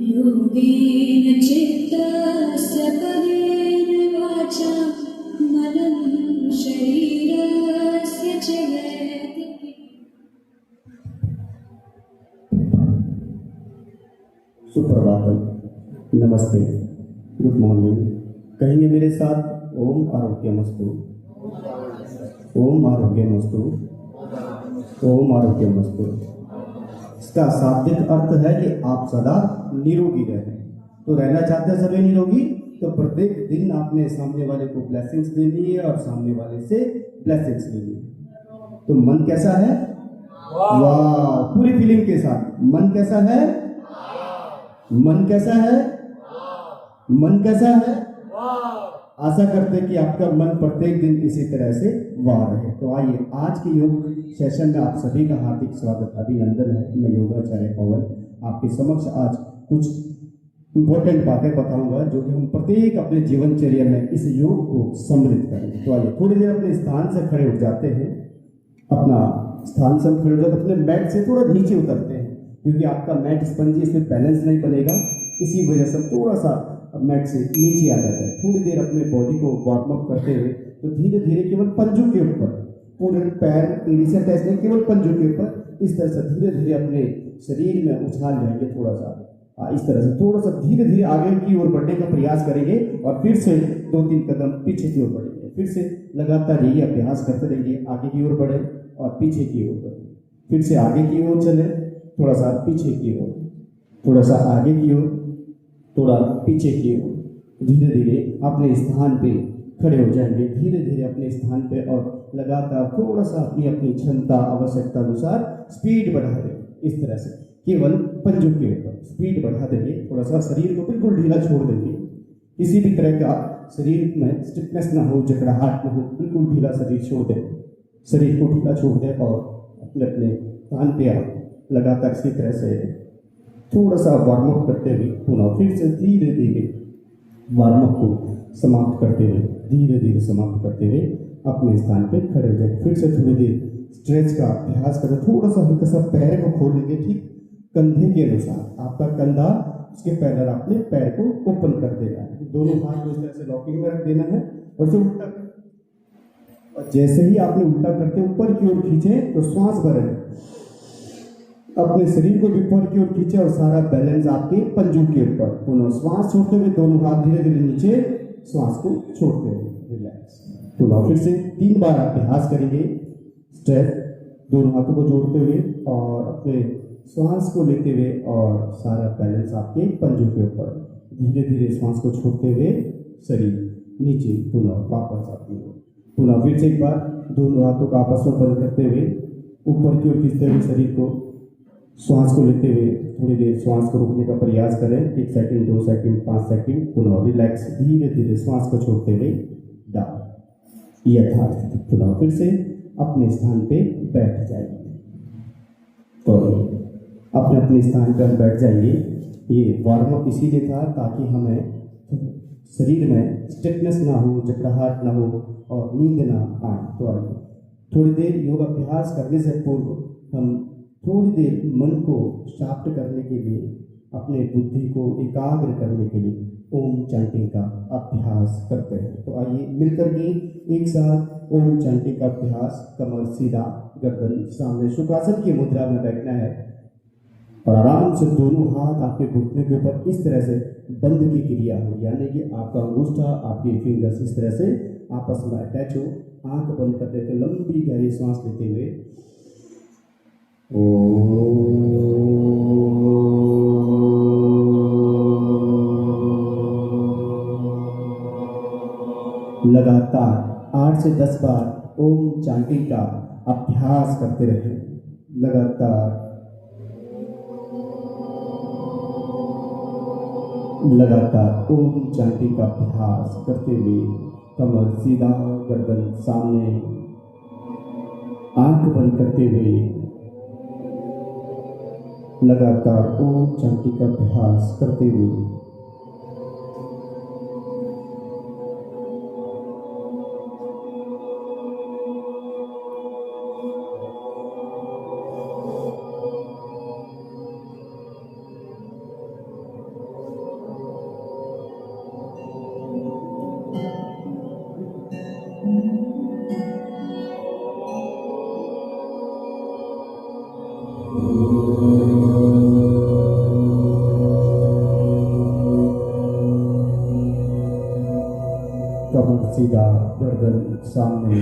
योगेन चित्तस्य पदेन वाचा मनं शरीरस्य च वैदिके। सुप्रभातम, नमस्ते, गुड मॉर्निंग। कहेंगे मेरे साथ ओम आरोग्यमस्तु, ओम आरोग्यमस्तु, ओम आरोग्यमस्तु। इसका शाब्दिक अर्थ है कि आप सदा निरोगी रहें। तो रहना चाहते हैं सभी निरोगी, तो प्रत्येक दिन आपने सामने वाले को ब्लेसिंग्स देनी है और सामने वाले से ब्लेसिंग्स लेनी है। तो मन कैसा है? वाह, पूरी फीलिंग के साथ। मन कैसा है? मन कैसा है? मन कैसा है? आशा करते हैं कि आपका मन प्रत्येक दिन इसी तरह से वाह रहे। तो आइए, आज के योग सेशन में आप सभी का हार्दिक स्वागत, अभिनंदन है। मैं योगाचार्य पवन आपके समक्ष आज कुछ इंपॉर्टेंट बातें बताऊंगा जो कि हम प्रत्येक अपने जीवनचर्या में इस योग को सम्मिलित करें। तो आइए, थोड़ी देर अपने स्थान से खड़े उठ जाते हैं। अपना स्थान से खड़े हो जाते, अपने मैट से थोड़ा नीचे उतरते हैं, क्योंकि आपका मैट स्पंजी, इसमें बैलेंस नहीं बनेगा। इसी वजह से थोड़ा सा मैट से नीचे आ जाता है। थोड़ी देर अपने बॉडी को वार्म अप करते हुए, तो धीरे धीरे केवल पंजों के ऊपर, पूरे पैर एड़ी से अटैच नहीं, केवल पंजों के ऊपर इस तरह से धीरे धीरे अपने शरीर में उछाल जाएंगे। थोड़ा सा इस तरह से थोड़ा सा धीरे धीरे आगे की ओर बढ़ने का प्रयास करेंगे और फिर से 2-3 कदम पीछे की ओर बढ़ेंगे। फिर से लगातार यही अभ्यास करते रहेंगे। आगे की ओर बढ़े और पीछे की ओर बढ़े, फिर से आगे की ओर चले, थोड़ा सा पीछे की ओर, थोड़ा सा आगे की ओर, थोड़ा पीछे की ओर। धीरे धीरे अपने स्थान पे खड़े हो जाएंगे, धीरे धीरे अपने स्थान पे, और लगातार थोड़ा सा अपनी अपनी क्षमता आवश्यकता अनुसार स्पीड बढ़ा देंगे। इस तरह से केवल पंजों के ऊपर स्पीड बढ़ा देंगे। थोड़ा सा शरीर को बिल्कुल ढीला छोड़ देंगे। किसी भी तरह का शरीर में स्टिफनेस ना हो, जकड़ाहट ना हो, बिल्कुल ढीला शरीर छोड़ दें। शरीर को ढीला छोड़ दें और अपने अपने स्थान पे आप लगातार इसी तरह से थोड़ा सा वार्म अप करते हुए पुनः फिर से धीरे धीरे वार्म अप को समाप्त करते हुए, धीरे धीरे समाप्त करते हुए अपने स्थान पे खड़े हो जाए। फिर से थोड़ी देर स्ट्रेच का अभ्यास करें। थोड़ा सा हल्का सा पैर को खोलेंगे, ठीक कंधे के अनुसार। आपका कंधा, उसके पैर, आपने पैर को ओपन कर देना है। दोनों हाथ को इस तरह से लॉकिंग में रख देना है और फिर उल्टा, और जैसे ही आपने उल्टा करके ऊपर की ओर खींचे तो श्वास भरें, अपने शरीर को भी ऊपर की ओर खींचे और सारा बैलेंस आपके पंजों के ऊपर। पुनः श्वास छोड़ते हुए दोनों हाथ धीरे धीरे नीचे, श्वास को छोड़ते हुए रिलैक्स। पुनः फिर से 3 बार अभ्यास करेंगे। स्ट्रेच, दोनों हाथों को जोड़ते हुए और अपने श्वास को लेते हुए और सारा बैलेंस आपके पंजों के ऊपर। धीरे धीरे श्वास को छोड़ते हुए शरीर नीचे, पुनः वापस आपकी ओर। पुनः फिर से एक बार दोनों हाथों को आपस में बंद करते हुए ऊपर की ओर खींचते हुए शरीर को, श्वास को लेते हुए थोड़ी देर श्वास को रोकने का प्रयास करें। 1 सेकंड, 2 सेकंड, 5 सेकंड। पुनः रिलैक्स, धीरे धीरे श्वास को छोड़ते हुए डाउन। यथास्थिति। पुनः फिर से अपने स्थान पे बैठ जाइए। तो अपने अपने स्थान पर बैठ जाइए। ये वार्म अप इसीलिए था ताकि हमें शरीर में स्टिफनेस ना हो, जकड़ाहट ना हो और नींद ना आए। तो आइए, थोड़ी देर योग अभ्यास करने से पूर्व हम थोड़ी देर मन को शांत करने के लिए, अपने बुद्धि को एकाग्र करने के लिए ओम चैंटिंग का अभ्यास करते हैं। तो आइए मिलकर के एक साथ ओम चैंटिंग का अभ्यास। कमर सीधा, गर्दन सामने, शुक्रासन की मुद्रा में बैठना है और आराम से दोनों हाथ आपके घुटने के ऊपर इस तरह से बंद की क्रिया हो, यानी कि आपका अंगूठा, आपके फिंगर्स इस तरह से आपस में अटैच हो। आंख बंद करते हुए लंबी गहरी सांस लेते हुए लगातार 8 से 10 बार ओम चैंटिंग का अभ्यास करते रहें। लगातार ओम चैंटिंग का अभ्यास करते हुए कमर सीधा, गर्दन सामने, आंख बंद करते हुए लगातार ओम चैंटिंग का अभ्यास करते हुए सीधा गर्दन सामने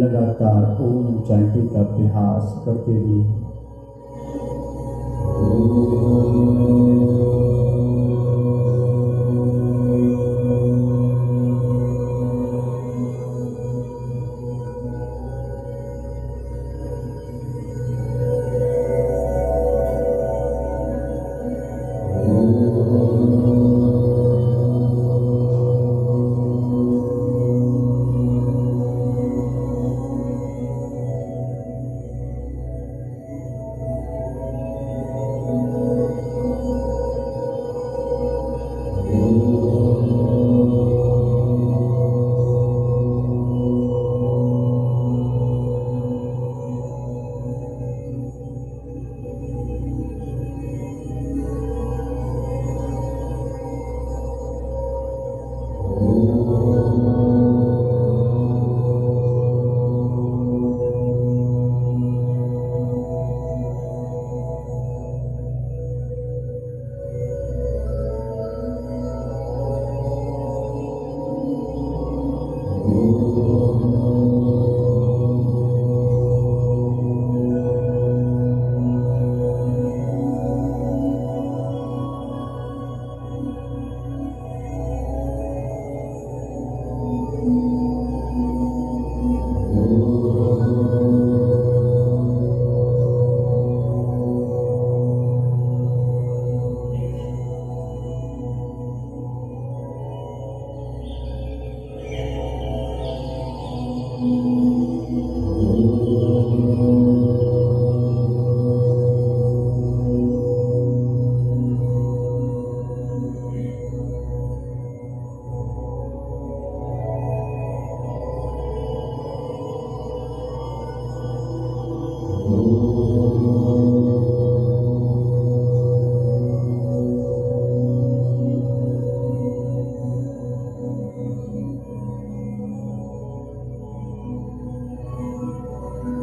लगातार ओम चैंटिंग का अभ्यास करते हुए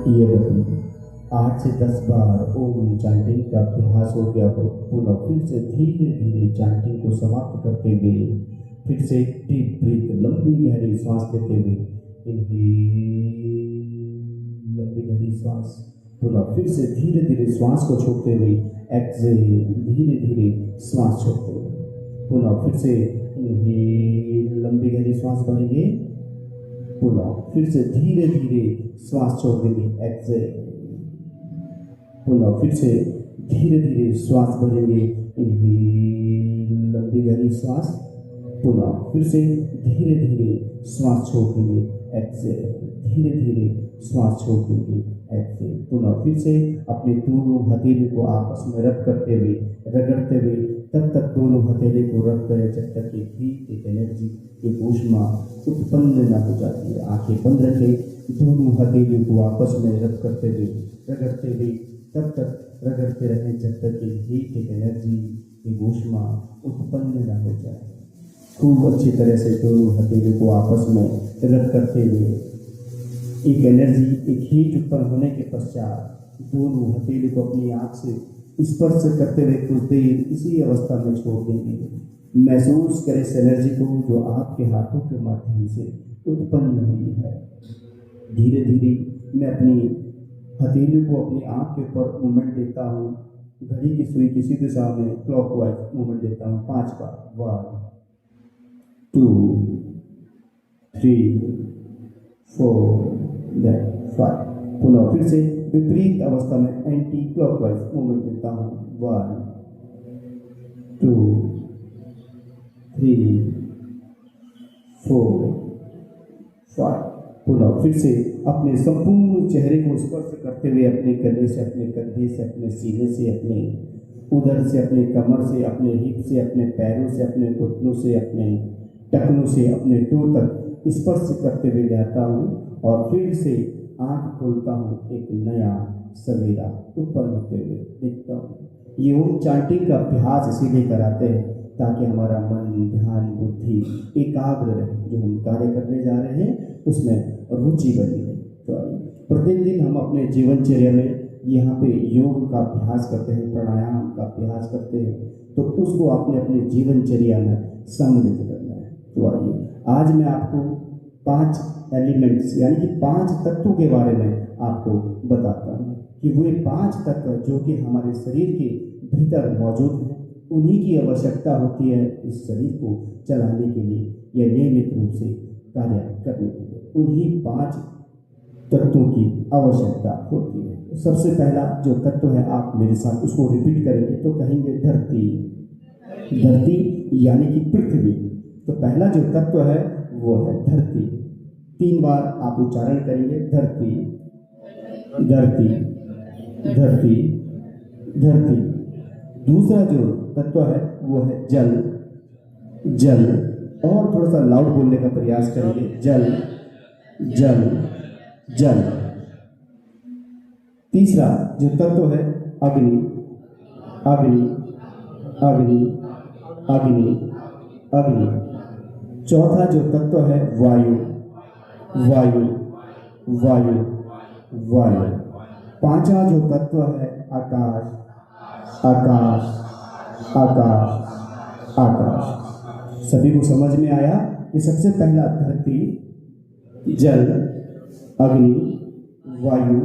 यदि 8 से 10 बार ओम चैंटिंग का अभ्यास हो गया हो, पुनः फिर से धीरे धीरे चैंटिंग को समाप्त करते हुए फिर से डीप ब्रीथ, लंबी गहरी सांस लेते हुए इनहेल, लंबी गहरी सांस, पुनः फिर से धीरे धीरे श्वास को छोड़ते हुए एक्सहेल, धीरे धीरे श्वास छोड़ते हुए पुनः फिर से इनहेल, लंबी गहरी सांस भरेंगे, पुनः फिर से धीरे धीरे श्वास छोड़ देंगे, एक्सहेल, पुनः फिर से धीरे धीरे श्वास भरेंगे, इनहेल, लंबी गहरी श्वास, पुनः फिर से धीरे धीरे श्वास छोड़ देंगे, एक्सहेल, धीरे धीरे श्वास छोड़ देंगे, एक्सहेल, पुनः फिर से अपने दोनों हथेली को आपस में रब करते हुए रगड़ते हुए तब तक दोनों हथेली को रब करें जब तक कि हीट, एक एनर्जी, एक ऊष्मा उत्पन्न न हो जाती है। आंखें बंद रखें, दोनों हथेली को आपस में रब करते हुए रगड़ते हुए तब तक रगड़ते रहें जब तक कि हीट, एक एनर्जी, एक ऊष्मा उत्पन्न न हो जाए। खूब अच्छी तरह से दोनों हथेली को आपस में रब करते हुए एक एनर्जी, एक हीट उत्पन्न होने के पश्चात दोनों हथेली को अपनी आंख से स्पर्श करते हुए कुछ देर इसी अवस्था में छोड़ देंगे। महसूस करें इस एनर्जी को जो आपके हाथों के माध्यम से उत्पन्न हुई है। धीरे धीरे मैं अपनी हथेली को अपनी आंख के ऊपर मूवमेंट देता हूँ। घड़ी की सुई की सीधी दिशा में क्लॉकवाइज मूवमेंट देता हूँ 5 बार। 1 2 3 4 5। पुनः फिर से विपरीत अवस्था में एंटी क्लॉकवाइज मूवमेंट देता हूँ। 1 2 3 4 5। पुनः फिर से अपने संपूर्ण चेहरे को स्पर्श करते हुए अपने गले से, अपने कंधे से, अपने सीने से, अपने उदर से, अपने कमर से, अपने हिप से, अपने पैरों से, अपने घुटनों से, अपने टखनों से, अपने टो तक स्पर्श करते हुए जाता हूँ और फिर से आँख खोलता हूँ। एक नया सवेरा उत्पन्न होते हुए देखता हूँ। ये ओम चांटिंग का अभ्यास इसीलिए कराते हैं ताकि हमारा मन, ध्यान, बुद्धि एकाग्र रहे। जो हम कार्य करने जा रहे हैं उसमें रुचि बनी रहे। तो प्रत्येक दिन हम अपने जीवनचर्या में यहाँ पे योग का अभ्यास करते हैं, प्राणायाम का अभ्यास करते हैं, तो उसको आपने अपने जीवनचर्या में सम्मिलित करना है। तो आइए आज मैं आपको 5 एलिमेंट्स यानी कि 5 तत्वों के बारे में आपको बताता हूँ कि वे 5 तत्व जो कि हमारे शरीर के भीतर मौजूद हैं, उन्हीं की आवश्यकता होती है इस शरीर को चलाने के लिए या नियमित रूप से कार्य करने के लिए। उन्हीं 5 तत्वों की आवश्यकता होती है। तो सबसे पहला जो तत्व है, आप मेरे साथ उसको रिपीट करेंगे तो कहेंगे धरती। धरती यानी कि पृथ्वी। तो पहला जो तत्व है वो है धरती। 3 बार आप उच्चारण करेंगे, धरती धरती धरती धरती। दूसरा जो तत्व है वो है जल। जल, और थोड़ा सा लाउड बोलने का प्रयास करेंगे, जल जल जल। तीसरा जो तत्व है अग्नि। अग्नि अग्नि अग्नि अग्नि। चौथा जो तत्व है वायु। वायु वायु वायु। पांचवा जो तत्व है आकाश। आकाश आकाश आकाश। सभी को समझ में आया कि सबसे पहला धरती, जल, अग्नि, वायु,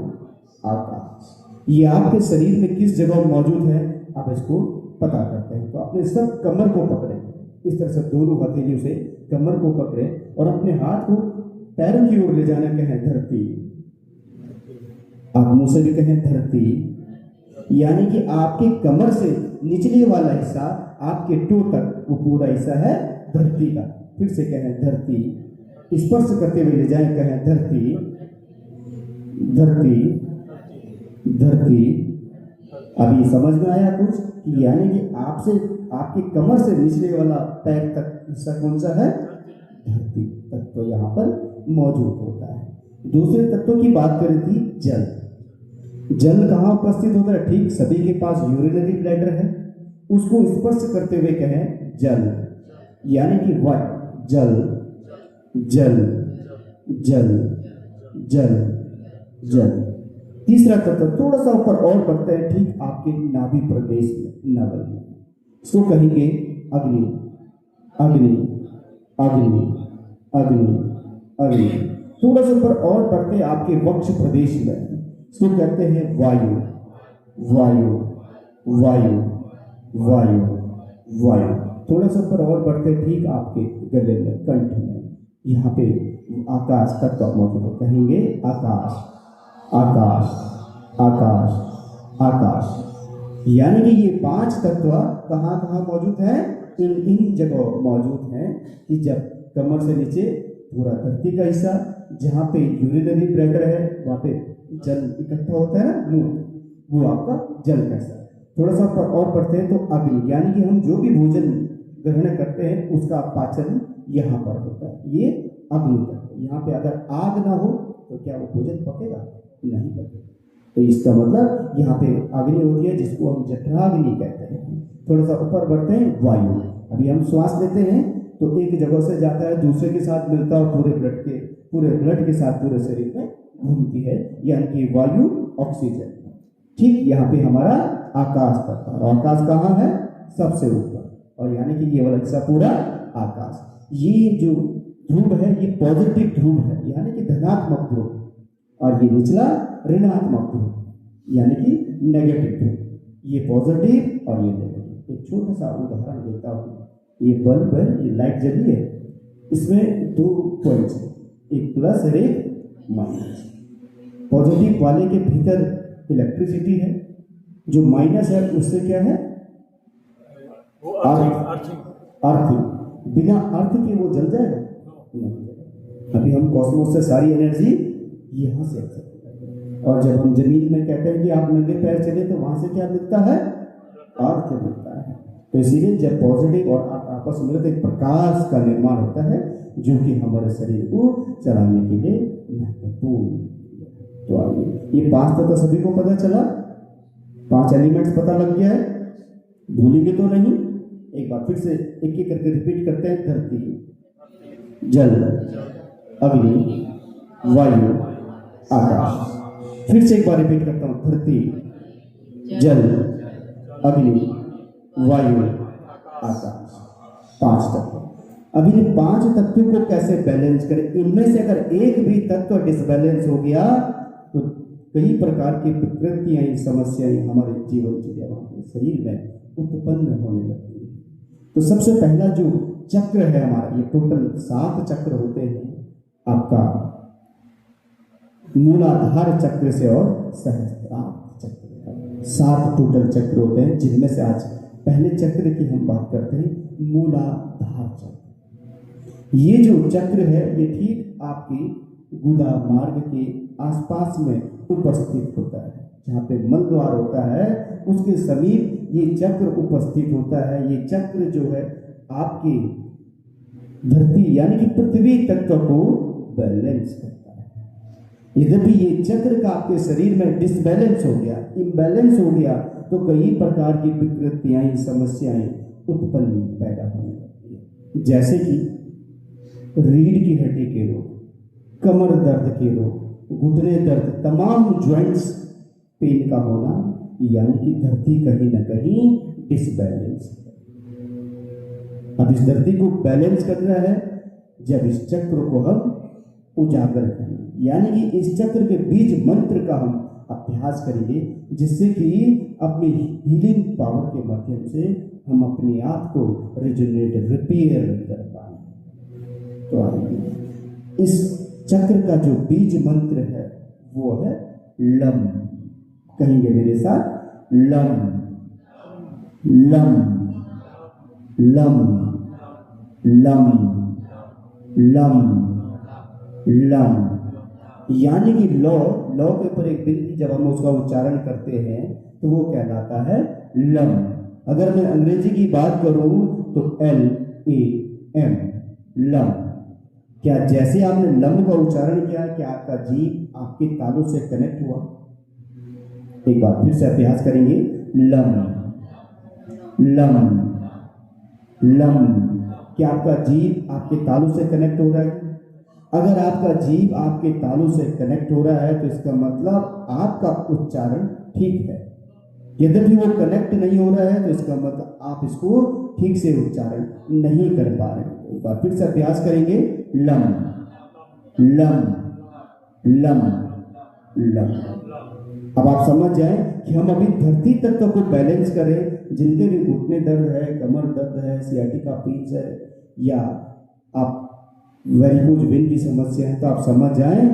आकाश। ये आपके शरीर में किस जगह मौजूद है आप इसको पता करते हैं। तो अपने सब कमर को पकड़े, इस तरह से दोनों हथेलियों से कमर को पकड़े और अपने हाथ को पैरों की ओर ले जाना, कहें धरती। आप मुंह से भी कहें धरती, यानी कि आपके कमर से निचले वाला हिस्सा आपके टो तक वो पूरा हिस्सा है धरती का। फिर से कहें धरती, स्पर्श करते हुए ले जाएं, कहें धरती धरती धरती। अभी समझ में आया कुछ कि यानी कि आपसे आपके कमर से निचले वाला पैर तक हिस्सा कौन सा है? धरती तत्व यहाँ पर मौजूद होता है। दूसरे तत्व की बात करें थी जल। जल कहाँ उपस्थित होता है? ठीक सभी के पास यूरिनरी ब्लैडर है, उसको स्पर्श करते हुए कहें जल, यानी कि वट, जल जल जल जल जल। तीसरा तत्व थोड़ा सा ऊपर और बढ़ते हैं, ठीक आपके नाभि प्रदेश में, नवल में, इसको कहेंगे अग्नि। अग्नि अग्नि अग्नि अग्नि। थोड़ा सा ऊपर और बढ़ते आपके वक्ष प्रदेश में, इसको कहते हैं वायु। वायु वायु वायु वायु। थोड़ा सा ऊपर और बढ़ते ठीक आपके गले में, कंठ में, यहाँ पे आकाश तत्व मौजूद हो, कहेंगे आकाश आकाश आकाश आकाश। यानी कि ये 5 तत्व कहाँ कहाँ मौजूद हैं? इन जगह मौजूद हैं कि जब कमर से नीचे पूरा धरती का हिस्सा, जहाँ पे यूरिनरी ब्लैडर है वहाँ पे जल इकट्ठा होता है ना, वो आपका जल का हिस्सा। थोड़ा सा और पढ़ते हैं तो अग्नि, यानी कि हम जो भी भोजन ग्रहण करते हैं उसका पाचन यहाँ पर होता है, ये अग्नि तत्व। यहाँ पे अगर आग ना हो तो क्या वो भोजन पकेगा? नहीं पकेगा। तो इसका मतलब यहाँ पे अग्नि होती है जिसको हम जठराग्नि कहते हैं। थोड़ा सा ऊपर बढ़ते हैं वायु। अभी हम श्वास लेते हैं तो एक जगह से जाता है, दूसरे के साथ मिलता है, पूरे ब्लड के साथ पूरे शरीर में घूमती है, यानी कि वायु ऑक्सीजन। ठीक यहाँ पे हमारा आकाश तत्व, और आकाश कहाँ है? सबसे ऊपर, और यानी कि ये वाला हिस्सा पूरा आकाश। ये जो ध्रुव है ये पॉजिटिव ध्रुव है, यानी कि धनात्मक ध्रुव, और ये निचला ऋणात्मक ध्रुव यानी कि नेगेटिव ध्रुव। ये पॉजिटिव और ये नेगेटिव। एक छोटा सा उदाहरण देता हूँ। ये बल्ब है, ये लाइट जली है, इसमें 2 पॉइंट्स है, एक प्लस और एक माइनस। पॉजिटिव वाले के भीतर इलेक्ट्रिसिटी है, जो माइनस है उससे क्या है? अर्थिंग। बिना अर्थ के वो जल जाएगा नहीं। अभी हम कॉस्मोस से सारी एनर्जी यहाँ से आ सकती है, और जब हम जमीन में कहते हैं कि आप नंगे पैर चले तो वहां से क्या मिलता है? अर्थ मिलता है। तो इसीलिए जब पॉजिटिव और अर्थ आपस में मिलते एक प्रकाश का निर्माण होता है जो कि हमारे शरीर को चलाने के लिए महत्वपूर्ण। तो आइए, ये 5 तत्व सभी को पता चला, 5 एलिमेंट्स पता लग गया है, भूलेंगे तो नहीं। एक बार फिर से एक एक करके रिपीट करते हैं। धरती, जल, अग्नि, वायु, आकाश। फिर से एक बार रिपीट करता हूँ। धरती, जल, अग्नि, वायु, आकाश। 5 तत्व। अब इन 5 तत्वों को कैसे बैलेंस करें? इनमें से अगर एक भी तत्व डिसबैलेंस हो गया तो कई प्रकार की विकृतियां, समस्याएं हमारे जीवन हमारे शरीर में उत्पन्न होने लगती है। तो सबसे पहला जो चक्र है हमारा, ये टोटल 7 चक्र होते हैं आपका, मूलाधार चक्र से और सहस्त्रार चक्र, 7 टोटल चक्र होते हैं, जिनमें से आज पहले चक्र की हम बात करते हैं, मूलाधार चक्र। ये जो चक्र है ये ठीक आपकी गुदा मार्ग के आसपास में उपस्थित होता है, जहाँ पे मल द्वार होता है उसके समीप ये चक्र उपस्थित होता है। ये चक्र जो है आपकी धरती यानी कि पृथ्वी तत्व को बैलेंस करता है। यद्यपि ये चक्र का आपके शरीर में डिसबैलेंस हो गया, इम्बैलेंस हो गया, तो कई प्रकार की विकृतियां, समस्याएं उत्पन्न पैदा होने लगती है, जैसे कि रीढ़ की हड्डी के रोग, कमर दर्द के रोग, घुटने दर्द, तमाम ज्वाइंट्स पेन का होना, यानी कि धरती कहीं ना कहीं डिसबैलेंस है। अब इस धरती को बैलेंस करना है जब इस चक्र को हम उजागर करेंगे, यानी कि इस चक्र के बीज मंत्र का हम अभ्यास करेंगे, जिससे कि अपनी हीलिंग पावर के माध्यम से हम अपने आप को रिजोनेट, रिपेयर कर पाए। तो आइए, इस चक्र का जो बीज मंत्र है वो है लम। कहेंगे मेरे साथ, lump lump lump lump lump lump, यानी कि लौ के ऊपर एक बिंदी, जब हम उसका उच्चारण करते हैं तो वो कहलाता है लम। अगर मैं अंग्रेजी की बात करूं तो LAM, लम। क्या जैसे आपने लम का उच्चारण किया, क्या आपका जीभ आपके तालू से कनेक्ट हुआ? एक बार फिर से अभ्यास करेंगे, लम लम लम। क्या आपका जीभ आपके तालू से कनेक्ट हो रहा है? अगर आपका जीभ आपके तालू से कनेक्ट हो रहा है तो इसका मतलब आपका उच्चारण ठीक है। यद्यपि वो कनेक्ट नहीं हो रहा है तो इसका मतलब आप इसको ठीक से उच्चारण नहीं कर पा रहे। एक बार फिर से अभ्यास करेंगे, लम लम लम लम। अब आप समझ जाएं कि हम अभी धरती तत्व को बैलेंस करें। जिनके भी घुटने दर्द है, कमर दर्द है, सियाटिका पीन्स है, या आप वेरिकोज वेन की समस्या है, तो आप समझ जाएं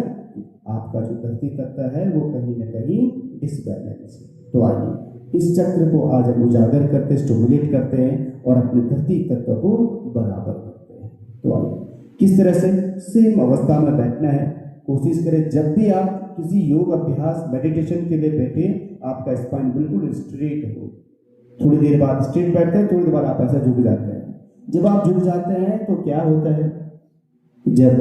आपका जो धरती तत्व है वो कहीं ना कहीं डिसबैलेंस है। तो आइए इस चक्र को आज हम उजागर करते, स्टिमुलेट करते हैं और अपने धरती तत्व को बराबर करते हैं। तो आइए किस तरह से सेम अवस्था में बैठना है, कोशिश करें जब भी आप किसी योग अभ्यास मेडिटेशन के लिए बैठे, आपका स्पाइन बिल्कुल स्ट्रेट हो। थोड़ी देर बाद स्ट्रेट बैठते हैं, थोड़ी देर बाद आप ऐसा झुक जाते हैं। जब आप झुक जाते हैं तो क्या होता है, जब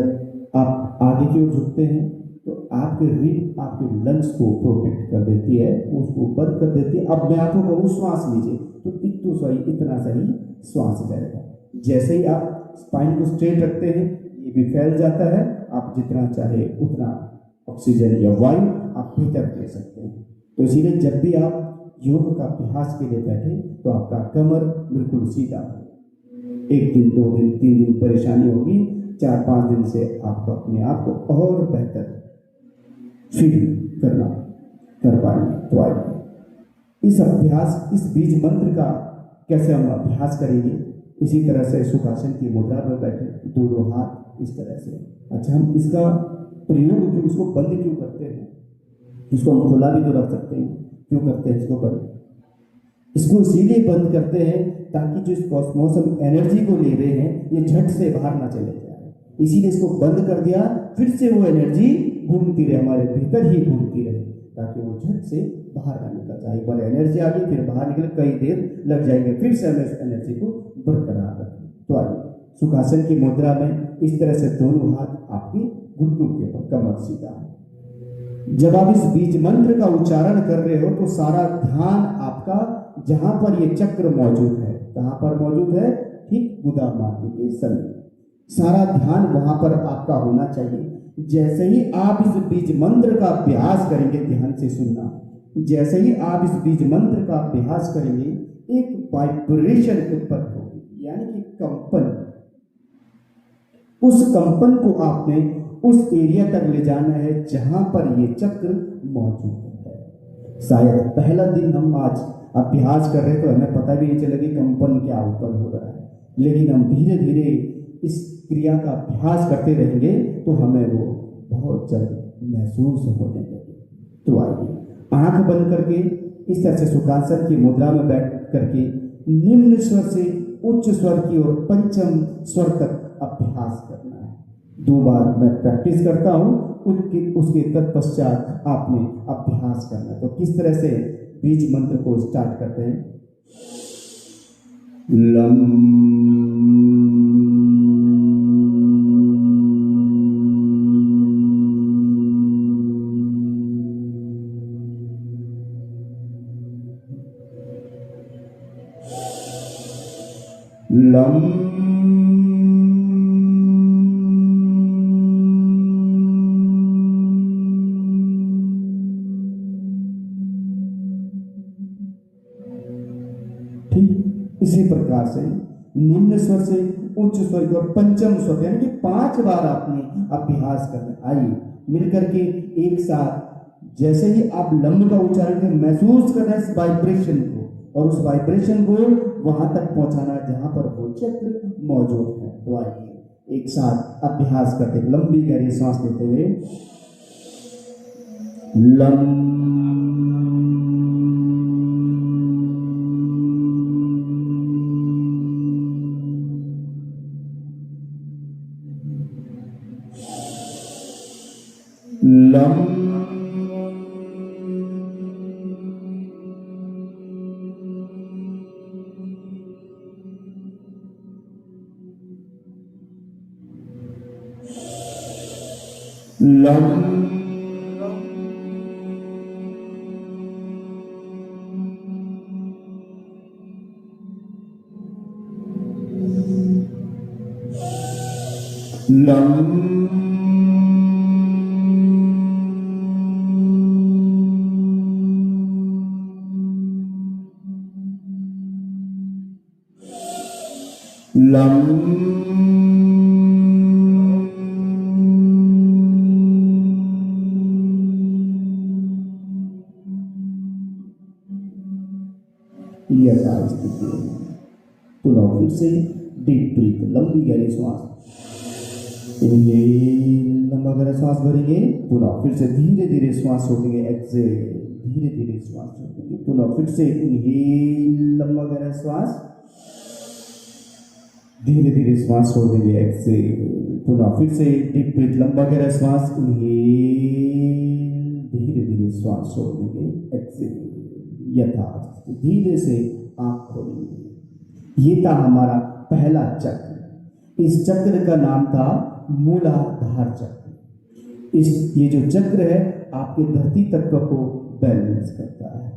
आप आगे की ओर झुकते हैं तो आपके रीढ़ आपके लंग्स को प्रोटेक्ट कर देती है, उसको बंद कर देती है। अब मैं आपको कहूँ श्वास लीजिए तो इतना सही श्वास जाएगा। जैसे ही आप स्पाइन को स्ट्रेट रखते हैं ये भी फैल जाता है, आप जितना चाहे उतना ऑक्सीजन या वायु आप भीतर ले सकते हैं। तो इसीलिए जब भी आप योग का अभ्यास के लिए बैठे तो आपका कमर बिल्कुल सीधा हो। 1 दिन 2 दिन 3 दिन परेशानी होगी, 4-5 दिन से आपको अपने आप को और बेहतर फील कर पाएंगे। तो आइए इस अभ्यास, इस बीज मंत्र का कैसे हम अभ्यास करेंगे। इसी तरह से सुखासन की मुद्रा में बैठे, दोनों हाथ इस तरह से। अच्छा, हम इसका प्रयोग क्यों, उसको बंद क्यों करते हैं? इसको हम खुला भी तो रख सकते हैं, क्यों करते हैं इसको बंद? इसको इसीलिए बंद करते हैं ताकि जो इस कॉस्मोस हम एनर्जी को ले रहे हैं ये झट से बाहर ना चले जाए। इसीलिए इसको बंद कर दिया, फिर से वो एनर्जी घूमती रहे, हमारे भीतर ही घूमती रहे, ताकि वो झट से बाहर ना निकल जाए। एक बार एनर्जी आ गई फिर बाहर निकले, कई देर लग जाएंगे, फिर से हमें इस एनर्जी को बरकरार रखें। तो आइए सुखासन की मुद्रा में इस तरह से दोनों हाथ आपकी घुटनों के ऊपर, कमर सीधा। जब आप इस बीज मंत्र का उच्चारण कर रहे हो तो सारा ध्यान आपका जहां पर ये चक्र मौजूद है, कहां पर मौजूद है, ठीक गुदा मार्ग के समीप, सारा ध्यान वहां पर आपका होना चाहिए। जैसे ही आप इस बीज मंत्र का अभ्यास करेंगे, ध्यान से सुनना, जैसे ही आप इस बीज मंत्र का अभ्यास करेंगे एक वाइब्रेशन उत्पन्न होगी, यानी कि कंपन, उस कंपन को आपने उस एरिया तक ले जाना है जहां पर ये चक्र मौजूद है। शायद पहला दिन हम आज अभ्यास कर रहे तो हमें पता भी नहीं चला कि कंपन क्या ऊपर हो रहा है, लेकिन हम धीरे धीरे इस क्रिया का अभ्यास करते रहेंगे तो हमें वो बहुत जल्द महसूस होने लगे। तो आइए आंख बंद करके इस तरह से सुखासन की मुद्रा में बैठ करके निम्न स्वर से उच्च स्वर की ओर पंचम स्वर तक अभ्यास करना है। 2 बार मैं प्रैक्टिस करता हूं, उसके तत्पश्चात आपने अभ्यास करना है। तो किस तरह से बीज मंत्र को स्टार्ट करते हैं। ठीक इसी प्रकार से निम्न स्वर से उच्च स्वर की ओर पंचम स्वर यानी कि 5 बार आपने अभ्यास करना। आइए मिलकर के एक साथ जैसे ही आप लंब का उच्चारण के महसूस कर रहे हैं इस वाइब्रेशन को, और उस वाइब्रेशन को वहां तक पहुंचाना जहां पर वो चक्र मौजूद है। तो आइए एक साथ अभ्यास करते, लंबी गहरी सांस लेते हुए लंब स्थिति पुनः फिर से डीप ब्रीथ, लंबी गहरी श्वास, लंबा गहरा श्वास भरेंगे, पुनः फिर से धीरे धीरे श्वास छोड़ेंगे, एक्सेल, धीरे धीरे श्वास छोड़ेंगे, पुनः फिर से इनहेल, लंबा गहरा श्वास, धीरे धीरे श्वास छोड़ देंगे, एक्सेल, पुनः फिर से डीप ब्रीथ, लंबा गहरा श्वास, इनहेल, धीरे धीरे श्वास छोड़ देंगे, एक्सेल, यथास्थिति, धीरे से आंख खोलेंगे। ये था हमारा पहला चक्र। इस चक्र का नाम था मूलाधार चक्र। ये जो चक्र है आपके धरती तत्व को बैलेंस करता है।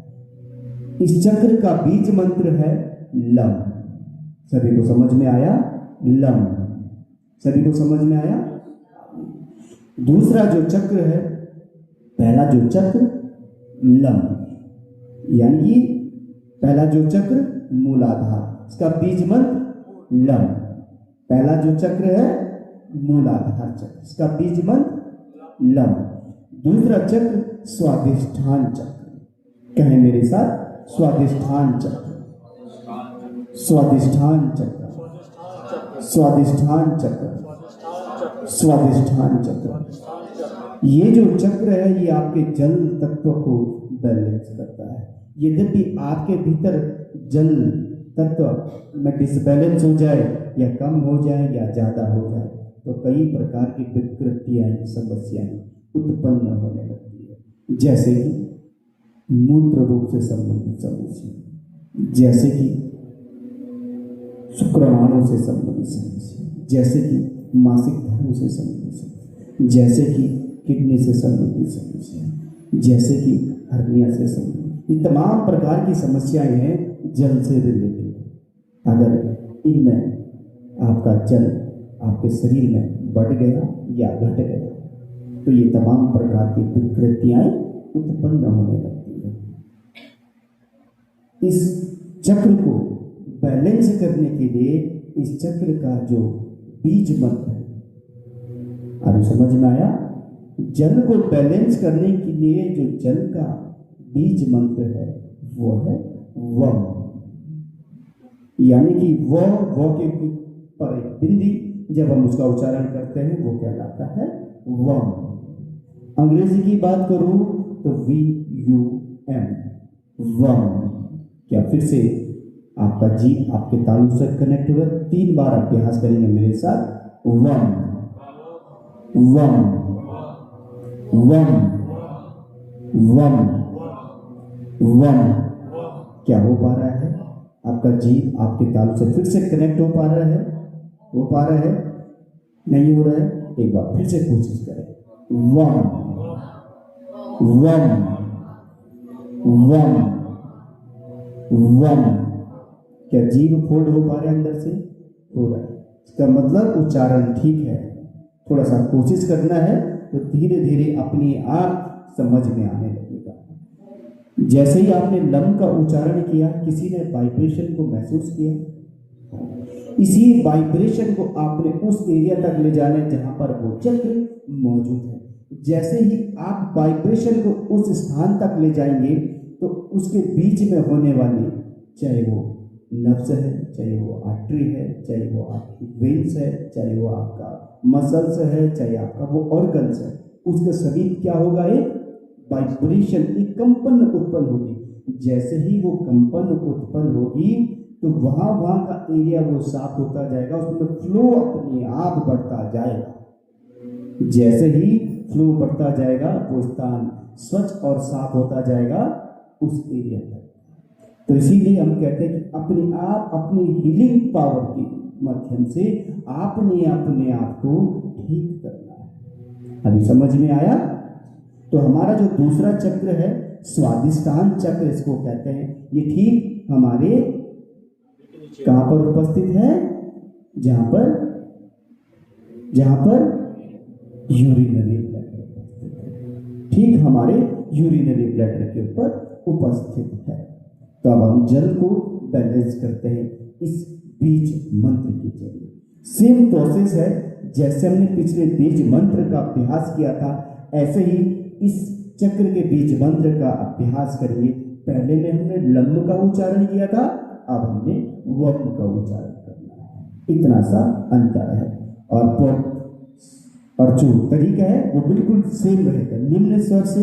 इस चक्र का बीज मंत्र है लम। सभी को समझ में आया? लम। सभी को समझ में आया? दूसरा जो चक्र है, पहला जो चक्र लम, यानी कि पहला जो चक्र मूलाधार, इसका बीज मंत्र लम। पहला जो चक्र है मूलाधार चक्र, इसका बीज मंत्र लम। दूसरा चक्र स्वादिष्ठान चक्र, कहें मेरे साथ, स्वादिष्ठान चक्र, स्वादिष्ठान चक्र, स्वादिष्ठान चक्र, स्वादिष्ठान चक्र। ये जो चक्र है ये आपके जल तत्व को बैलेंस करता है। यद्यपि आपके भीतर जल तत्व में डिसबैलेंस हो जाए या कम हो जाए या ज्यादा हो जाए तो कई प्रकार की विकृतियां, समस्याएं उत्पन्न होने लगती है, जैसे कि मूत्र रोग से संबंधित समस्या, जैसे कि शुक्रवाणु से संबंधित समस्या, जैसे कि मासिक धर्म से संबंधित समस्या, जैसे कि किडनी से संबंधित समस्या, जैसे कि हर्निया से संबंधित, ये तमाम प्रकार की समस्याएं हैं जल से रिलेटेड। अगर इनमें आपका जल आपके शरीर में बढ़ गया या घट गया तो ये तमाम प्रकार की विकृतियां उत्पन्न होने लगती है। इस चक्र को बैलेंस करने के लिए इस चक्र का जो बीज मंत्र है अभी समझ में आया? जल को बैलेंस करने के लिए जो जल का बीज मंत्र है वो है वम, यानी कि वो के पर एक बिंदी जब हम उसका उच्चारण करते हैं वो कहलाता है वम। अंग्रेजी की बात करूं तो VUM, वम। क्या फिर से आपका जी आपके तालु से कनेक्ट हुआ? 3 बार अभ्यास करेंगे मेरे साथ। वम वम वम वम वम। क्या हो पा रहा है? आपका जी आपके तालु से फिर से कनेक्ट हो पा रहा है? हो पा रहा है? नहीं हो रहा है? एक बार फिर से कोशिश करें। वम वम वम वम। क्या जीभ फोल्ड हो पा रहा है अंदर से? हो रहा है। इसका मतलब उच्चारण ठीक है। थोड़ा सा कोशिश करना है तो धीरे धीरे अपने आप समझ में आने लगेगा। जैसे ही आपने लम का उच्चारण किया, किसी ने वाइब्रेशन को महसूस किया? इसी वाइब्रेशन को आपने उस एरिया तक ले जाना है जहां पर वो चक्र मौजूद है। जैसे ही आप वाइब्रेशन को उस स्थान तक ले जाएंगे तो उसके बीच में होने वाली, चाहे वो नर्व्स है, चाहे वो आर्टरी है, चाहे वो आपकी वेन्स है, चाहे वो आपका मसल्स है, चाहे आपका वो ऑर्गन्स है, उसके सभी क्या होगा? एक वाइब्रेशन, एक कंपन उत्पन्न होगी। जैसे ही वो कंपन उत्पन्न होगी तो वहां का एरिया वो साफ होता जाएगा, उसमें फ्लो अपने आप बढ़ता जाएगा। जैसे ही फ्लो बढ़ता जाएगा वो स्थान स्वच्छ और साफ होता जाएगा उस एरिया तक। तो इसीलिए हम कहते हैं कि अपने आप अपनी हीलिंग पावर के माध्यम से आपने अपने आप को ठीक करना है। अभी समझ में आया? तो हमारा जो दूसरा चक्र है स्वादिष्टान चक्र इसको कहते हैं, ये ठीक हमारे कहां पर उपस्थित है? जहां पर यूरिनरी ब्लैडर उपस्थित है, ठीक हमारे यूरिनरी ब्लैडर के ऊपर उपस्थित है। तो अब हम जल को बैलेंस करते हैं इस बीज मंत्र के जरिए। सेम प्रोसेस है जैसे हमने पिछले बीज मंत्र का अभ्यास किया था, ऐसे ही इस चक्र के बीज मंत्र का अभ्यास करिए। पहले में हमने लम का उच्चारण किया था, अब हमने वम का उच्चारण करना है। इतना सा अंतर है। और जो तरीका है वो बिल्कुल सेम रहेगा। निम्न स्वर से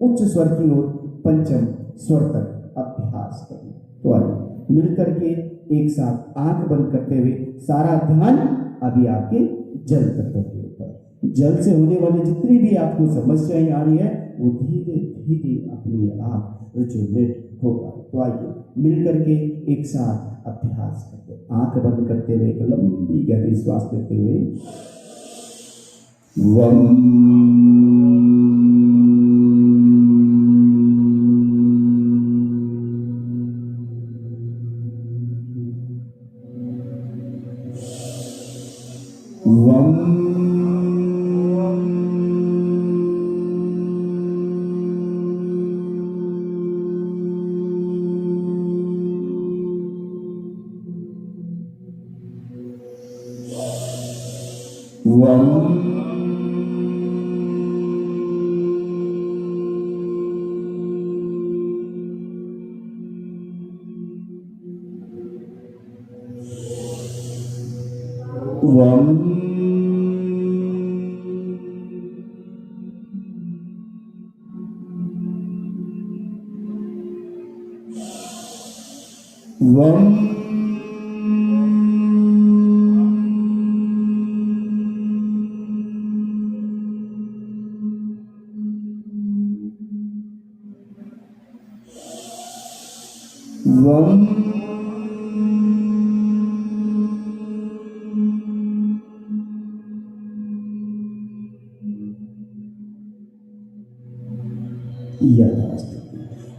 उच्च स्वर की ओर पंचम स्वर तक अभ्यास करें। तो आइए मिलकर के एक साथ आंख बंद करते हुए सारा ध्यान अभी आपके जल तत्व के ऊपर। जल से होने वाली जितनी भी आपको समस्याएं आ रही है वो धीरे धीरे अपने आप रिजोनेट होगा। तो आइए मिलकर के एक साथ अभ्यास करते हैं। आंख बंद करते हुए एक लंबी गहरी श्वास लेते हुए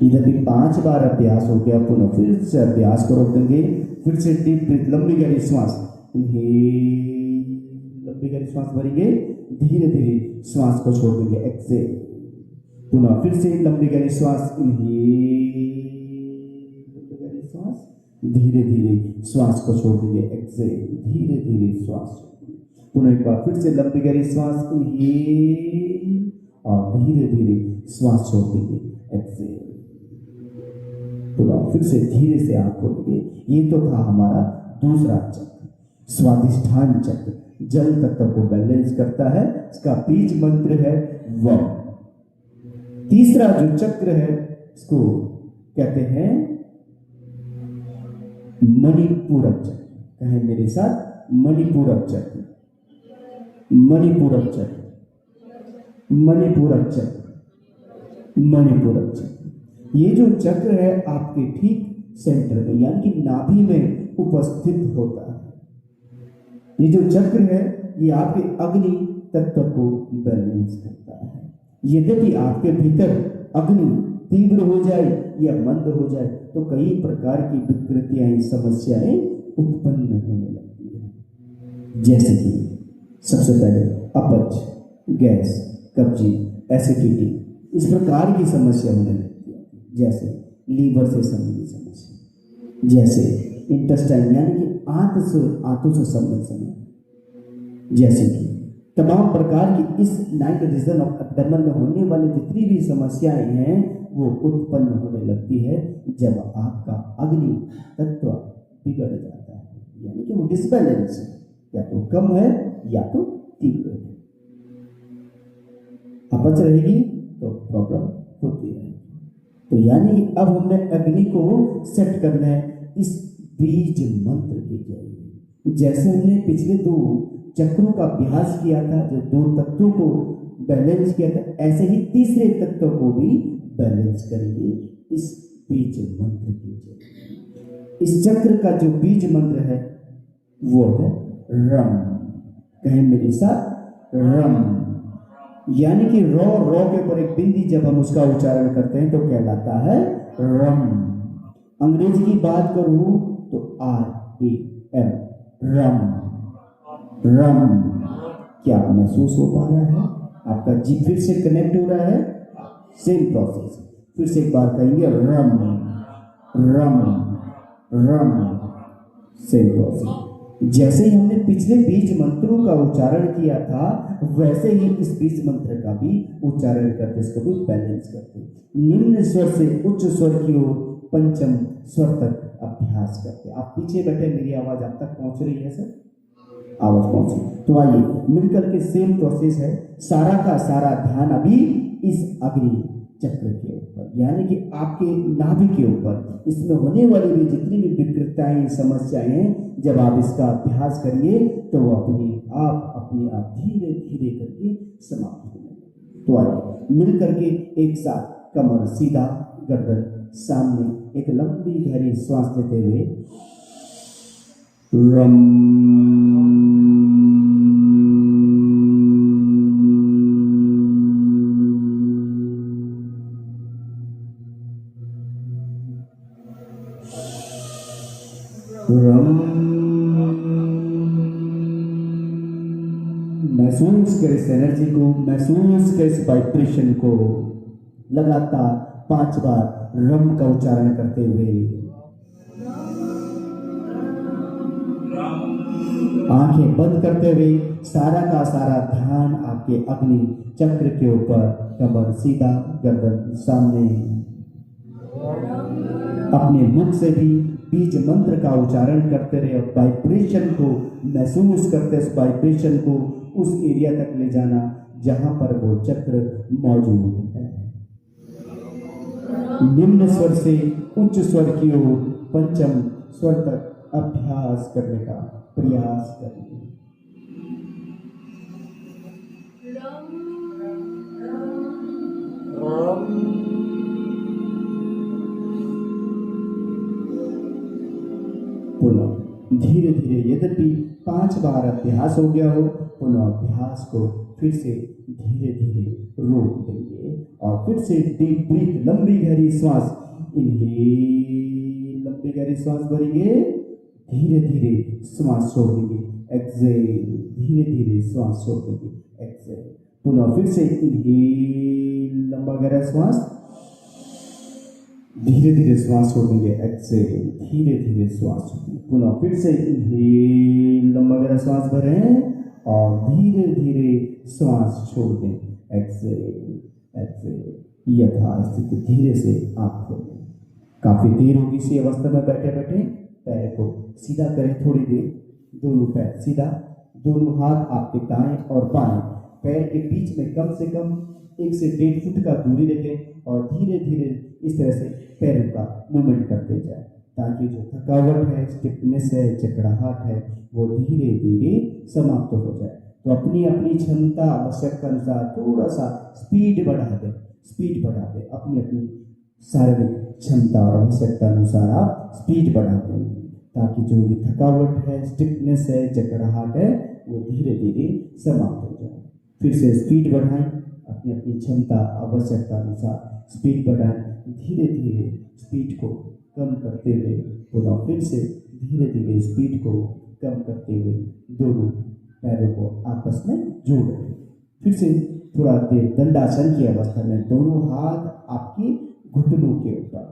इधर भी 5 बार अभ्यास हो गया। पुनः फिर से अभ्यास को रोक देंगे। फिर से डीप ब्रीथ, लंबी गहरी श्वास, लंबी गहरी श्वास भरेंगे, धीरे धीरे श्वास को छोड़ देंगे, एक्सेल। पुनः फिर से लंबी गहरी श्वास, लंबी गहरी श्वास, धीरे धीरे श्वास को छोड़ देंगे, एक्सेल, धीरे धीरे श्वास। पुनः एक बार फिर से लंबी गहरी श्वास इनहेल और धीरे धीरे श्वास छोड़ देंगे, एक्सहेल। पुनः फिर से धीरे से आंख खोलेंगे। ये तो था हमारा दूसरा चक्र, स्वादिष्ठान चक्र, जल तत्व को बैलेंस करता है, इसका बीज मंत्र है वम। तीसरा जो चक्र है इसको कहते हैं मणिपूरक चक्र। कहें मेरे साथ, मणिपूरक चक्र, मणिपूरक चक्र, मणिपूरक चक्र, मणिपूरक चक्र। ये जो चक्र है आपके ठीक सेंटर में यानी कि नाभि में उपस्थित होता है। ये जो चक्र है ये आपके अग्नि तत्व को बैलेंस करता है। यद्यपि आपके भीतर अग्नि तीव्र हो जाए या मंद हो जाए तो कई प्रकार की विकृतियां, समस्याएं उत्पन्न होने लगती है, जैसे कि सबसे पहले अपच, गैस, कब्जी, एसिडिटी, इस प्रकार की समस्या होने लगती है। जैसे लीवर से संबंधित समस्या, जैसे इंटेस्टाइन यानी कि आंतों से संबंधित, जैसे कि तमाम प्रकार की इस 9th रीजन ऑफ एब्डोमेन में होने वाली जितनी भी समस्याएं हैं वो उत्पन्न होने लगती है जब आपका अग्नि तत्व बिगड़ जाता है, यानी कि वो डिसबैलेंस है, या तो कम है या तो तीव्र है। अपच रहेगी तो प्रॉब्लम होती रहेगी। तो यानी अब हमने अग्नि को सेट करना है इस बीज मंत्र के जरिए। जैसे हमने पिछले 2 चक्रों का अभ्यास किया था, जो 2 तत्वों को बैलेंस किया था, ऐसे ही तीसरे तत्व को भी बैलेंस करेंगे इस बीज मंत्र के जरिए। इस चक्र का जो बीज मंत्र है वो है रम। कहें मेरे साथ, रम। यानी कि रॉ के ऊपर एक बिंदी जब हम उसका उच्चारण करते हैं तो कहलाता है रम। अंग्रेजी की बात करूं तो RAM, रम, रम। क्या महसूस हो पा रहा है? आपका जी फिर से कनेक्ट हो रहा है? सेम प्रोसेस, फिर से एक बार कहेंगे रम, रम, रम, सेम प्रोसेस। जैसे ही हमने पिछले बीज मंत्रों का उच्चारण किया था वैसे ही इस बीज मंत्र का भी उच्चारण करते, इसको भी बैलेंस करते। निम्न स्वर से उच्च स्वर की ओर पंचम स्वर तक अभ्यास करते। आप पीछे बैठे, मेरी आवाज आप तक पहुंच रही है सर? आवाज पहुंची तो आइए मिलकर के सेम प्रोसेस है। सारा का सारा ध्यान अभी इस अग्नि चक्र के ऊपर, यानी कि आपके नाभि के ऊपर, इसमें होने वाली भी जितनी भी विकृताएं, समस्याएं हैं, जब आप इसका अभ्यास करिए तो वो अपने आप धीरे धीरे करके समाप्त हो जाएगी। तो आइए मिल करके एक साथ कमर सीधा, गर्दन सामने, एक लंबी गहरी श्वास लेते हुए रम, महसूस कर इस एनर्जी को, महसूस कर इस वाइब्रेशन को। लगातार 5 बार रम का उच्चारण करते हुए आंखें बंद करते हुए सारा का सारा ध्यान आपके अग्नि चक्र के ऊपर, कमर सीधा, गर्दन सामने। अपने मुख से भी बीज मंत्र का उच्चारण करते रहे और वाइब्रेशन को महसूस करते, उस वाइब्रेशन को उस एरिया तक ले जाना जहां पर वो चक्र मौजूद है। निम्न स्वर से उच्च स्वर की ओर पंचम स्वर तक अभ्यास करने का प्रयास करें। पुनः धीरे धीरे, यद्यपि 5 बार अभ्यास हो गया हो, पुनः अभ्यास को फिर से धीरे धीरे रोक देंगे और फिर से डीप ब्रीथ, लंबी गहरी श्वास, इनहेल, लंबी गहरी श्वास भरेंगे, धीरे धीरे श्वास छोड़ देंगे, एक्सहेल, धीरे धीरे श्वास छोड़ देंगे, एक्सहेल। पुनः फिर से इनहेल, लंबा गहरा श्वास, धीरे धीरे श्वास छोड़ देंगे, एक्सहेल, धीरे धीरे श्वास छोड़ देंगे। पुनः फिर से इनहेल, लंबा गहरा श्वास भरें और धीरे धीरे श्वास छोड़ दें। एक्सेल एक्सेल यथास्थित धीरे से आप खोलें। काफी देर होगी इसी अवस्था में बैठे बैठे। पैर को सीधा करें थोड़ी देर, दोनों पैर सीधा, दोनों हाथ आपके दाएं और बाएं पैर के बीच में कम से कम 1 से 1.5 फुट का दूरी रखें और धीरे धीरे इस तरह से पैरों का मूवमेंट करते जाए, ताकि जो थकावट है, स्टिफनेस है, जकड़ाहट है, वो धीरे धीरे समाप्त हो जाए। तो अपनी अपनी क्षमता आवश्यकता अनुसार थोड़ा सा स्पीड बढ़ा दें, अपनी अपनी शारीरिक क्षमता और आवश्यकता अनुसार आप स्पीड बढ़ा दें, ताकि जो भी थकावट है, स्टिफनेस है, जकड़ाहट है, वो धीरे धीरे समाप्त हो जाए। फिर से स्पीड बढ़ाएं, अपनी अपनी क्षमता आवश्यकता अनुसार स्पीड बढ़ाएं, धीरे धीरे स्पीड को कम करते हुए पुनः फिर से धीरे धीरे स्पीड को कम करते हुए दोनों पैरों को आपस में जोड़ें। फिर से थोड़ा देर दंडासन की अवस्था में दोनों हाथ आपकी घुटनों के ऊपर,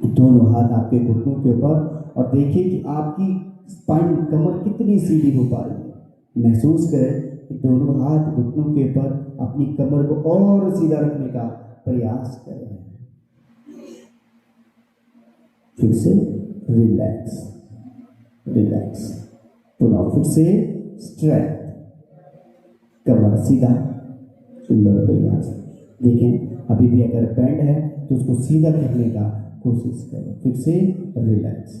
दोनों हाथ आपके घुटनों के ऊपर, और देखिए कि आपकी स्पाइन कमर कितनी सीधी हो पा रही है। महसूस करें कि दोनों हाथ घुटनों के ऊपर, अपनी कमर को और सीधा रखने का प्रयास करें। फिर से रिलैक्स रिलैक्स, पुनः फिर से स्ट्रेट, कमर सीधा, सुंदर प्रयास। देखें अभी भी अगर बैंड है तो उसको सीधा करने का कोशिश करें। फिर से रिलैक्स,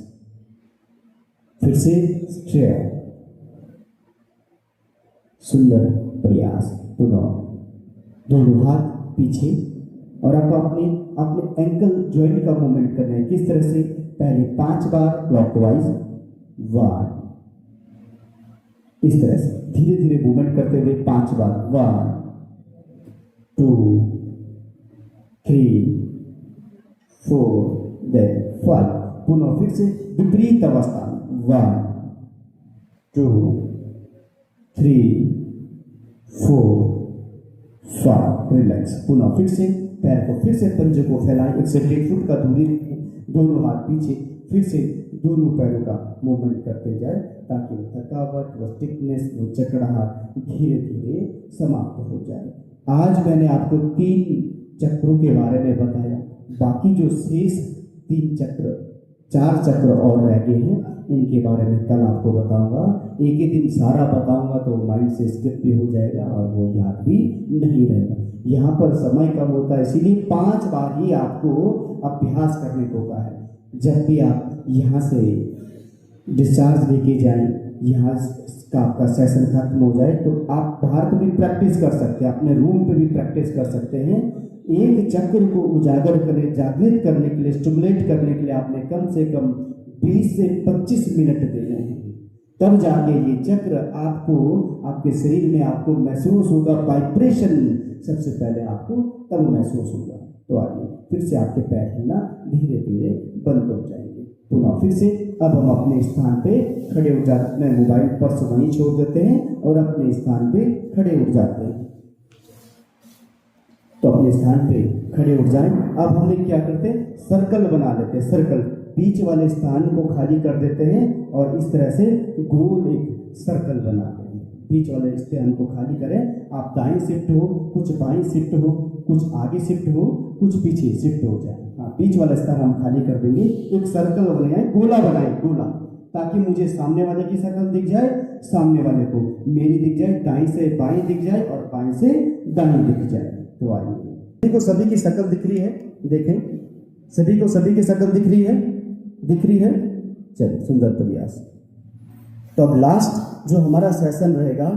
फिर से स्ट्रेट, सुंदर प्रयास। पुनः दोनों हाथ पीछे, और आप अपने अपने एंकल जॉइंट का मूवमेंट करना है। किस तरह से? पहले 5 बार क्लॉकवाइज, 1, इस तरह से धीरे धीरे मूवमेंट करते हुए 5 बार, 1 2 3 4 देन 5। पुनः फिर से विपरीत अवस्था में 1 2 3 4 5, रिलैक्स। पुनः फिर से पैर को फिर से पंजे को फैलाएं, 1 से 1.5 फुट का दूरी रखें, दोनों हाथ पीछे, फिर से दोनों पैरों का मूवमेंट करते जाए, ताकि वो थकावट, वो स्टिफनेस, वो जकड़ाहट धीरे धीरे समाप्त हो जाए। आज मैंने आपको 3 चक्रों के बारे में बताया। बाकी जो शेष 4 चक्र और रह गए हैं, इनके बारे में कल आपको बताऊंगा। एक ही दिन सारा बताऊंगा तो माइंड से स्किप भी हो जाएगा और वो याद भी नहीं रहेगा। यहाँ पर समय कम होता है, इसीलिए 5 बार ही आपको अभ्यास करने को कहा है। जब भी आप यहाँ से डिस्चार्ज लेके जाएं, यहाँ का आपका सेशन खत्म हो जाए, तो आप बाहर को भी प्रैक्टिस कर सकते हैं, अपने रूम पे भी प्रैक्टिस कर सकते हैं। एक चक्र को उजागर करने, जागृत करने के लिए, स्टिमुलेट करने के लिए आपने कम से कम 20 से 25 मिनट देने हैं। तब जाके ये चक्र आपको, आपके शरीर में आपको महसूस होगा, वाइब्रेशन सबसे पहले आपको तब महसूस होगा। तो आइए फिर से आपके पैर हिलना धीरे धीरे बंद हो जाएंगे। पुनः फिर से अब हम अपने स्थान पे खड़े हो जाते हैं। मोबाइल पर्स वहीं छोड़ देते हैं और अपने स्थान पे खड़े उठ जाते हैं। तो अपने स्थान पे खड़े उठ जाएं। अब हम क्या करते हैं, सर्कल बना लेते हैं। सर्कल, बीच वाले स्थान को खाली कर देते हैं और इस तरह से गोल एक सर्कल बनाते हैं। बीच वाले स्थान को खाली करें। आप दाएं शिफ्ट हो, कुछ बाएं शिफ्ट हो, कुछ आगे शिफ्ट हो, कुछ पीछे शिफ्ट हो जाए। हाँ, बीच वाला स्थान हम खाली कर देंगे। एक सर्कल बनाए, गोला बनाए, गोला, ताकि मुझे सामने वाले की शक्ल दिख जाए, सामने वाले को मेरी दिख जाए, दाएं से बाएं दिख जाए और बाएं से दाएं दिख जाए। तो आइए, सभी को सभी की शक्ल दिख रही है, देखें सभी को सभी की शक्ल दिख रही है, दिख रही है। चलिए, सुंदर प्रयास। तो अब लास्ट जो हमारा सेशन रहेगा,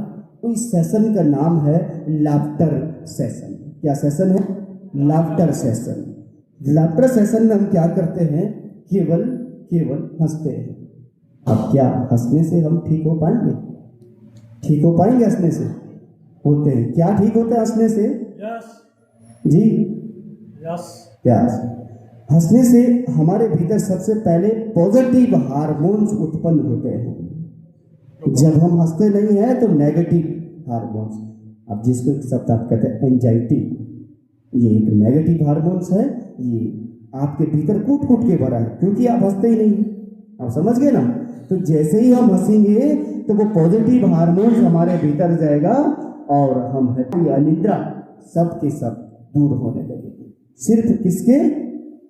तो इस सेशन का नाम है लाफ्टर सेशन। क्या सेशन है? Laughter session. लाफ्टर सेशन में हम क्या करते हैं, केवल हंसते हैं। अब क्या हंसने से हम ठीक हो पाएंगे? ठीक हो पाएंगे हंसने से? होते हैं क्या? ठीक होते हैं हंसने से? जी यस। हंसने से हमारे भीतर सबसे पहले पॉजिटिव हार्मोन्स उत्पन्न होते हैं। जब हम हंसते नहीं हैं तो नेगेटिव हार्मोन्स, अब जिसको एक शब्द आप कहते हैं एंजाइटी, ये एक नेगेटिव हार्मोन्स है। ये आपके भीतर कूट कूट के भरा है, क्योंकि आप हंसते ही नहीं। आप समझ गए ना? तो जैसे ही हम हंसेंगे तो वो पॉजिटिव हार्मोन्स हमारे भीतर जाएगा और हम हैप्पी अनिद्रा सबके सब दूर होने लगेंगे, सिर्फ किसके?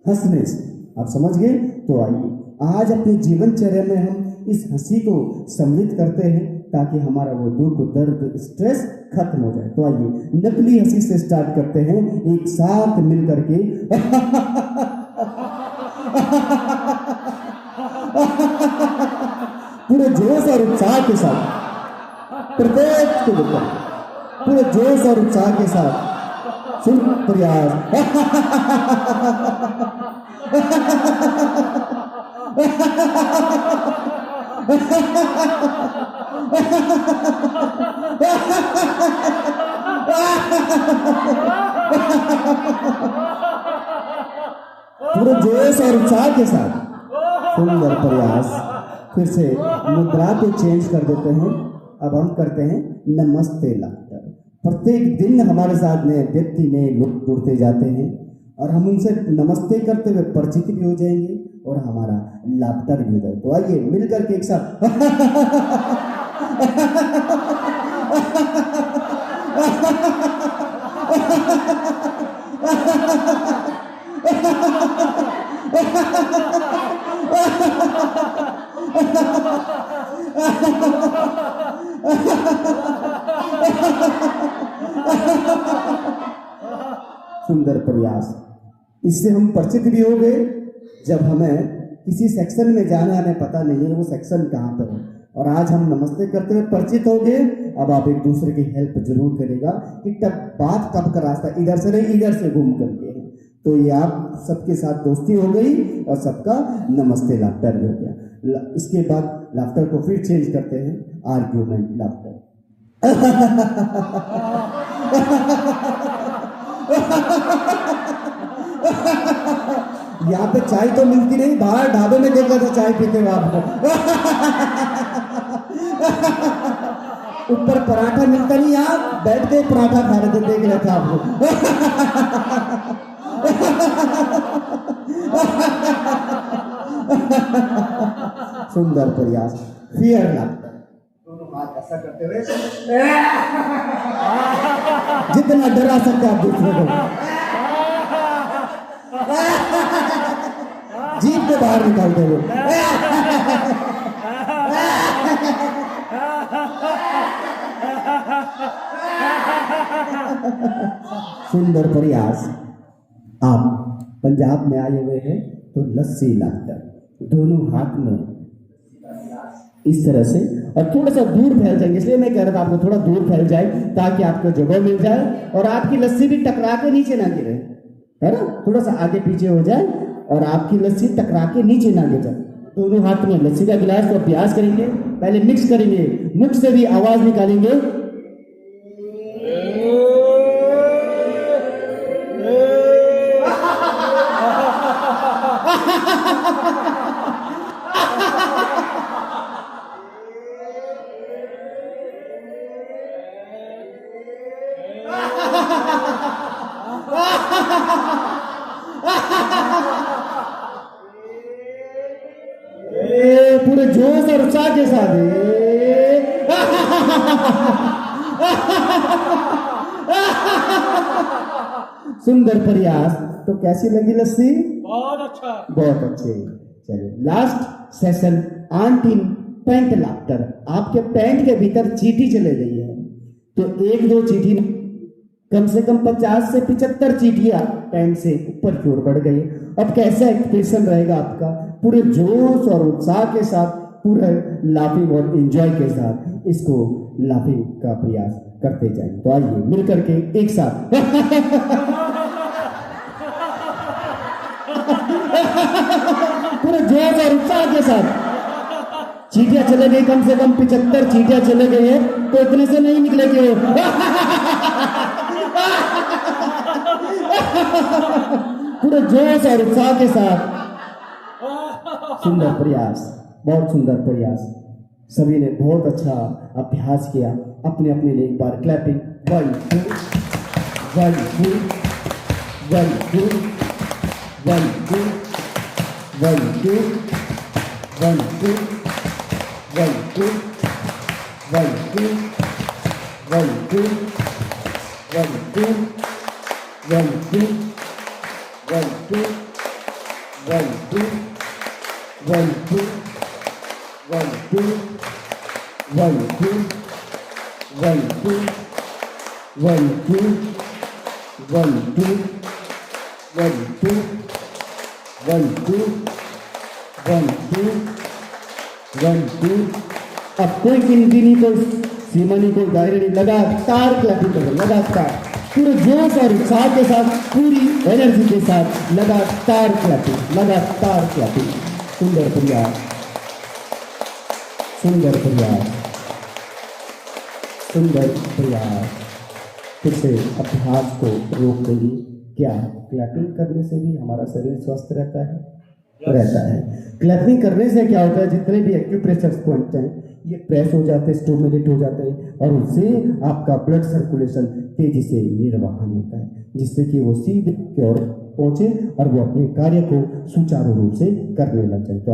हंसने से। आप समझ गए? तो आइए आज अपने जीवनचर्या में हम इस हंसी को सम्मिलित करते हैं ताकि हमारा वो दुख, दर्द, स्ट्रेस खत्म हो जाए। तो आइए नकली हंसी से स्टार्ट करते हैं, एक साथ मिल करके पूरे जोश और उत्साह के साथ प्रत्येक को लेकर पूरे जोश और उत्साह के साथ सुन प्रयास। पूरे जोश और उत्साह के साथ सुंदर प्रयास। फिर से मुद्रा को चेंज कर देते हैं। अब हम करते हैं नमस्ते लाफ्टर। प्रत्येक दिन हमारे साथ नए व्यक्ति, नए लोग जुड़ते जाते हैं और हम उनसे नमस्ते करते हुए परिचित भी हो जाएंगे और हमारा लाफ्टर भी हो जाएगा। तो आइए मिलकर के एक साथ सुंदर प्रयास। इससे हम परिचित भी हो गए। जब हमें किसी सेक्शन में जाना, हमें पता नहीं है वो सेक्शन कहाँ पर है, और आज हम नमस्ते करते हुए परिचित हो गए। अब आप एक दूसरे की हेल्प जरूर करेगा कि बात कब का रास्ता इधर से नहीं, इधर से घूम करके है। तो ये आप सबके साथ दोस्ती हो गई और सबका नमस्ते लाफ्टर हो गया। इसके बाद लाफ्टर को फिर चेंज करते हैं, आर्ग्यूमेंट लाफ्टर। यहाँ पे चाय तो मिलती नहीं, बाहर ढाबे में देखा था चाय पीते हुए आपको। ऊपर पराठा मिलता नहीं, यहाँ बैठ के पराठा खा रहे थे, देख रहे थे आपको। सुंदर प्रयास। फियर लाफ्टर, दोनों हाथ ऐसा करते हुए जितना डरा सकते आप दूसरे को, जीभ को बाहर निकालते हुए। सुंदर प्रयास। आप पंजाब में आए हुए हैं तो लस्सी लाफ्टर, दोनों हाथ में इस तरह से, और थोड़ा सा दूर फैल जाएंगे, इसलिए मैं कह रहा था आपको थोड़ा दूर फैल जाए ताकि आपको जगह मिल जाए और आपकी लस्सी भी टकरा के नीचे ना गिरे, है ना? थोड़ा सा आगे पीछे हो जाए और आपकी लस्सी टकरा के नीचे ना गिर जाए। दोनों हाथ में लस्सी का गिलास को अभ्यास करेंगे। पहले मिक्स करेंगे, मुख से भी आवाज निकालेंगे। पूरे जोश और उत्साह के साथ सुंदर प्रयास। तो कैसी लगी लस्सी? बहुत अच्छा, बहुत अच्छे। चलिए last session, aunty pant laughter. आपके पैंट के भीतर चींटी चले गई है, तो एक दो चींटी, कम से कम 50 से 75 चींटियां पैंट से ऊपर की ओर बढ़ गई। अब कैसा एक्सप्रेशन रहेगा आपका? पूरे जोश और उत्साह के साथ, पूरे लाफिंग और एंजॉय के साथ इसको लाफिंग का प्रयास करते जाएंगे। तो आइए मिलकर के एक साथ पूरे जोश और उत्साह के साथ। चींटियां चले गई, कम से कम 75 चींटियां चले गए हैं, तो इतने से नहीं निकलेंगे। पूरे जोश और उत्साह के साथ। सुंदर प्रयास, बहुत सुंदर प्रयास। सभी ने बहुत अच्छा अभ्यास किया। अपने अपने लिए एक बार क्लैपिंग। 1 2 1 2 1 2 1 2 1 2 1 2 1 2 1 2 1 2 1 2 1 2 1 2 1 2 1 2 1 2 1 2 1 2 1 2 1 2 1 2 1 2 1 2 1 2 अब कोई गिनती नहीं, कोई सीमा नहीं, कोई दायरे नहीं, लगातार क्लैपिंग करो, लगातार पूरे जोश और उत्साह के साथ, पूरी एनर्जी के साथ लगातार क्लैपिंग, लगातार क्लैपिंग। सुंदर प्रयास, सुंदर प्रयास, सुंदर प्रयास। फिर से अभ्यास को रोक देंगे। क्या क्लैपिंग करने से भी हमारा शरीर स्वस्थ रहता है? क्लैपिंग करने से क्या होता है, जितने भी एक्यूप्रेशर पॉइंट हैं ये प्रेस हो जाते हैं, स्टिमुलेट हो जाते हैं, और उससे आपका ब्लड सर्कुलेशन तेजी से निर्वहन होता है, जिससे कि वो सीधे की ओर पहुंचे और वो अपने कार्य को सुचारू रूप से करने लग जाए। तो